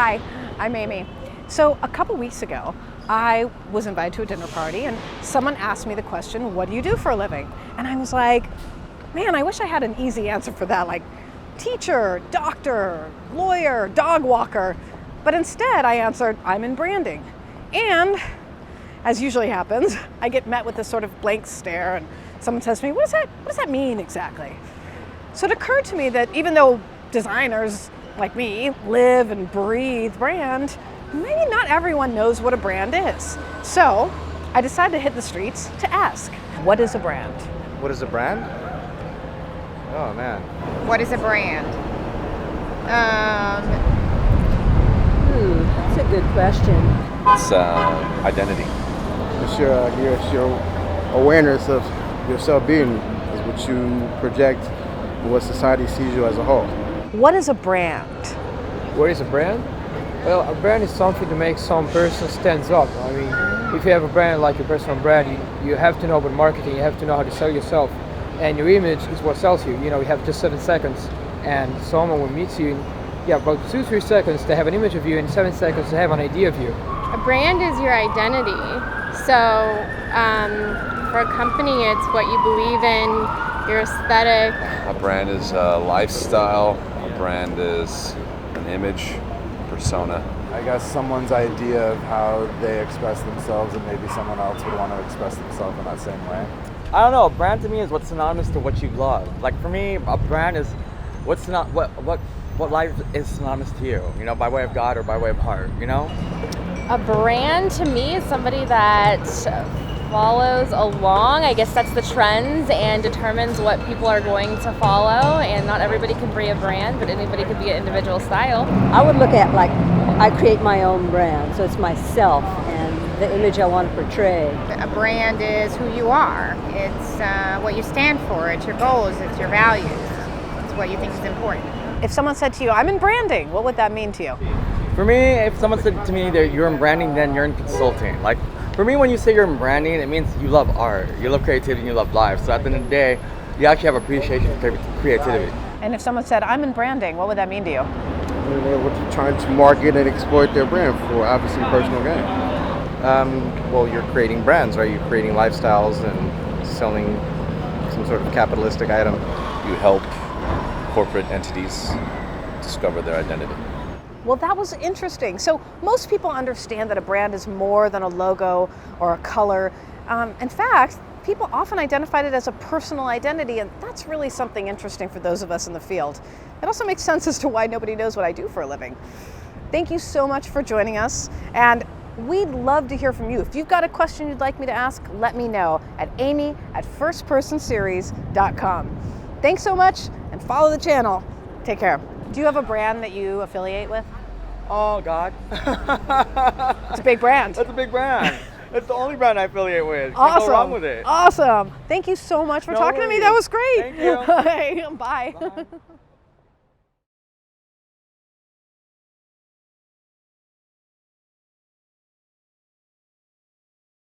Hi, I'm Amy. So a couple weeks ago, I was invited to a dinner party and someone asked me the question, what do you do for a living? And I was like, man, I wish I had an easy answer for that, like teacher, doctor, lawyer, dog walker. But instead I answered, I'm in branding. And as usually happens, I get met with this sort of blank stare and someone says to me, what does that mean exactly? So it occurred to me that even though designers like me live and breathe brand, maybe not everyone knows what a brand is. So I decided to hit the streets to ask, what is a brand? What is a brand? Oh man. What is a brand? That's a good question. It's identity. It's your awareness of yourself being is what you project and what society sees you as a whole. What is a brand? What is a brand? Well, a brand is something to make some person stands up. I mean, if you have a brand like your personal brand, you have to know about marketing, you have to know how to sell yourself. And your image is what sells you. You know, you have just 7 seconds and someone will meet you in about 2-3 seconds to have an image of you and 7 seconds to have an idea of you. A brand is your identity. So for a company, it's what you believe in, your aesthetic. A brand is a lifestyle. A brand is an image, persona. I guess someone's idea of how they express themselves, and maybe someone else would want to express themselves in that same way. I don't know. A brand to me is what's synonymous to what you love. Like for me, a brand is what life is synonymous to you. You know, by way of God or by way of heart. You know. A brand to me is somebody that follows along. I guess that's the trends and determines what people are going to follow. And not everybody can be a brand, but anybody could be an individual style. I would look at like I create my own brand, so it's myself and the image I want to portray. A brand is who you are. It's what you stand for. It's your goals. It's your values. It's what you think is important. If someone said to you, I'm in branding, what would that mean to you? For me, if someone said to me that you're in branding, then you're in consulting. Like for me, when you say you're in branding, it means you love art, you love creativity, and you love life. So at the end of the day, you actually have appreciation for creativity. And if someone said, I'm in branding, what would that mean to you? What you're trying to market and exploit their brand for, obviously personal gain. Well, you're creating brands, right? You're creating lifestyles and selling some sort of capitalistic item. You help corporate entities discover their identity. Well, that was interesting. So most people understand that a brand is more than a logo or a color. In fact, people often identified it as a personal identity, and that's really something interesting for those of us in the field. It also makes sense as to why nobody knows what I do for a living. Thank you so much for joining us, and we'd love to hear from you. If you've got a question you'd like me to ask, let me know at amy@firstpersonseries.com. Thanks so much, and follow the channel. Take care. Do you have a brand that you affiliate with? Oh God. It's a big brand. That's a big brand. It's the only brand I affiliate with. Awesome. Can't go wrong with it. Awesome. Thank you so much for talking to me. That was great. Thank you. Okay, bye. Bye.